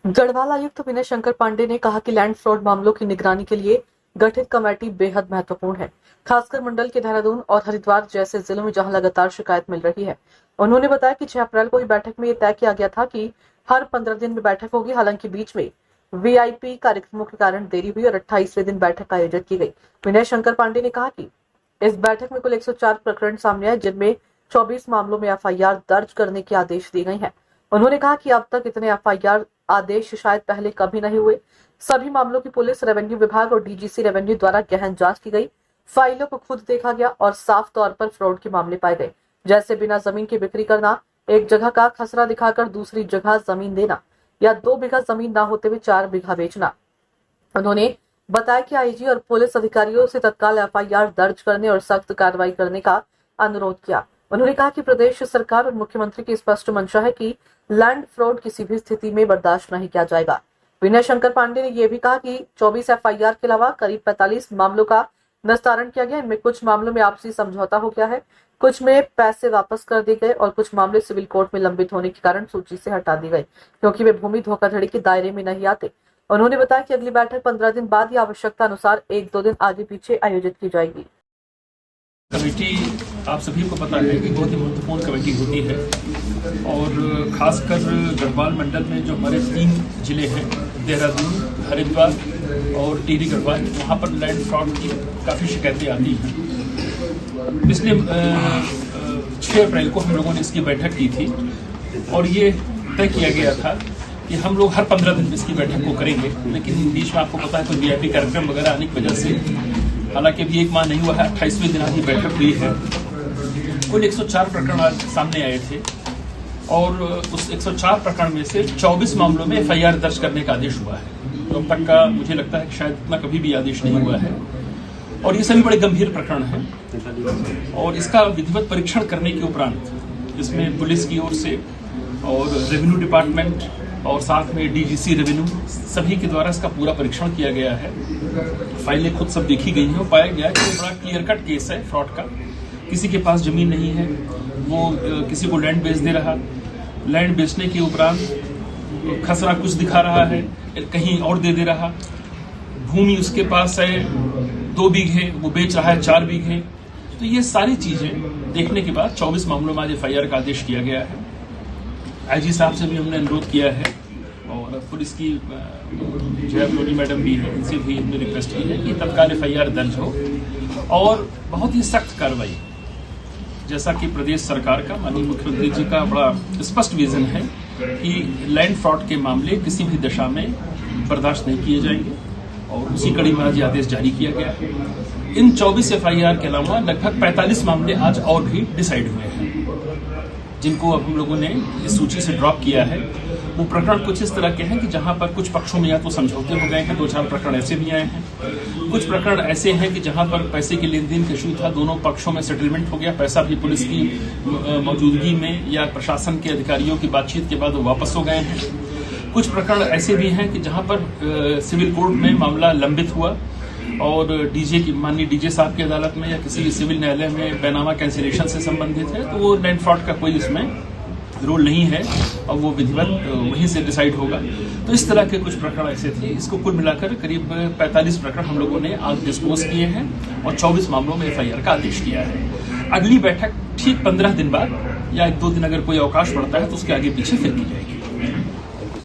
गढ़वाल आयुक्त विनय शंकर पांडे ने कहा कि लैंड फ्रॉड मामलों की निगरानी के लिए गठित कमेटी बेहद महत्वपूर्ण है, खासकर मंडल के देहरादून और हरिद्वार जैसे जिलों में जहां लगातार शिकायत मिल रही है। उन्होंने बताया कि 6 अप्रैल को हुई बैठक में यह तय किया गया था कि हर 15 दिन में बैठक होगी। हालांकि बीच में वीआईपी कार्यक्रमों के कारण देरी हुई और 28वें दिन बैठक आयोजित की गई। विनय शंकर पांडे ने कहा कि इस बैठक में कुल 104 प्रकरण सामने आए, जिनमें 24 मामलों में एफआईआर दर्ज करने के आदेश दिए गए हैं। उन्होंने कहा कि अब तक इतने एफआईआर आदेश शायद पहले कभी नहीं हुए। सभी मामलों की पुलिस, रेवेन्यू विभाग और डीजीसी रेवेन्यू द्वारा गहन जांच की गई। फाइलों को खुद देखा गया और साफ तौर पर फ्रॉड के मामले पाए गए, जैसे बिना जमीन की बिक्री करना, एक जगह का खसरा दिखाकर दूसरी जगह जमीन देना या 2 बीघा जमीन ना होते हुए 4 बीघा बेचना। उन्होंने बताया कि आईजी और पुलिस अधिकारियों से तत्काल एफआईआर दर्ज करने और सख्त कार्रवाई करने का अनुरोध किया। उन्होंने कहा कि प्रदेश सरकार और मुख्यमंत्री की स्पष्ट मंशा है कि लैंड फ्रॉड किसी भी स्थिति में बर्दाश्त नहीं किया जाएगा। विनय शंकर पांडे ने यह भी कहा कि 24 एफआईआर के अलावा करीब 45 मामलों का निस्तारण किया गया। इनमें कुछ मामलों में आपसी समझौता हो गया है, कुछ में पैसे वापस कर दिए गए और कुछ मामले सिविल कोर्ट में लंबित होने के कारण सूची से हटा दिए गए, क्योंकि वे भूमि धोखाधड़ी के दायरे में नहीं आते। उन्होंने बताया कि अगली बैठक 15 दिन बाद या आवश्यकता अनुसार 1-2 दिन आगे पीछे आयोजित की जाएगी। कमेटी आप सभी को पता है कि बहुत ही महत्वपूर्ण कमेटी होती है और खासकर गढ़वाल मंडल में जो हमारे 3 जिले हैं, देहरादून, हरिद्वार और टिहरी गढ़वाल, वहाँ पर लैंड फ्रॉड की काफ़ी शिकायतें आती हैं। पिछले 6 अप्रैल को हम लोगों ने इसकी बैठक की थी और ये तय किया गया था कि हम लोग हर 15 दिन में इसकी बैठक को करेंगे, लेकिन बीच में आपको पता है कोई वीआईपी कार्यक्रम वगैरह आने की वजह से हालांकि अभी 1 माह नहीं हुआ है, 28वें दिन आज ये बैठक हुई है। कुल 104 प्रकरण आज सामने आए थे और उस 104 प्रकरण में से 24 मामलों में एफआईआर दर्ज करने का आदेश हुआ है। तो अब तक का मुझे लगता है कि शायद इतना कभी भी आदेश नहीं हुआ है और ये सभी बड़े गंभीर प्रकरण हैं और इसका विधिवत परीक्षण करने के उपरांत इसमें पुलिस की ओर से और रेवेन्यू डिपार्टमेंट और साथ में डीजीसी रेवेन्यू सभी के द्वारा इसका पूरा परीक्षण किया गया है। फाइलें खुद सब देखी गई हैं और पाया गया कि बड़ा क्लियर कट केस है फ्रॉड का। किसी के पास जमीन नहीं है, वो किसी को लैंड बेच दे रहा, लैंड बेचने के उपरांत खसरा कुछ दिखा रहा है, कहीं और दे दे रहा, भूमि उसके पास है 2 बीघे, वो बेच रहा है 4 बीघे। तो ये सारी चीजें देखने के बाद 24 मामलों में आज एफआईआर का आदेश किया गया है। आईजी साहब से भी हमने अनुरोध किया है और पुलिस की जय मैडम भी है, इनसे भी हमने रिक्वेस्ट की है कि तत्काल एफआईआर दर्ज हो और बहुत ही सख्त कार्रवाई, जैसा कि प्रदेश सरकार का, माननीय मुख्यमंत्री जी का बड़ा स्पष्ट विजन है कि लैंड फ्रॉड के मामले किसी भी दशा में बर्दाश्त नहीं किए जाएंगे और उसी कड़ी में आज ये आदेश जारी किया गया है। इन 24 एफआईआर के अलावा लगभग 45 मामले आज और भी डिसाइड हुए हैं, जिनको अब हम लोगों ने इस सूची से ड्रॉप किया है। वो प्रकरण कुछ इस तरह के हैं कि जहां पर कुछ पक्षों में या तो समझौते हो गए हैं, 2-4 प्रकरण ऐसे भी आए हैं। कुछ प्रकरण ऐसे हैं कि जहां पर पैसे के लेन देन का इशू था, दोनों पक्षों में सेटलमेंट हो गया, पैसा भी पुलिस की मौजूदगी में या प्रशासन के अधिकारियों की बातचीत के बाद वो वापस हो गए हैं। कुछ प्रकरण ऐसे भी हैं कि जहां पर सिविल कोर्ट में मामला लंबित हुआ और माननीय डीजे साहब की अदालत में या किसी सिविल न्यायालय में बैनामा कैंसिलेशन से संबंधित है, तो वो लैंड फ्रॉड का कोई इसमें रोल नहीं है और वो विधिवत वहीं से डिसाइड होगा। तो इस तरह के कुछ प्रकरण ऐसे थे। इसको कुल मिलाकर करीब 45 प्रकरण हम लोगों ने आज डिस्पोज किए हैं और 24 मामलों में एफआईआर का आदेश किया है। अगली बैठक ठीक 15 दिन बाद या 1-2 दिन अगर कोई अवकाश पड़ता है तो उसके आगे पीछे फिर की जाएगी।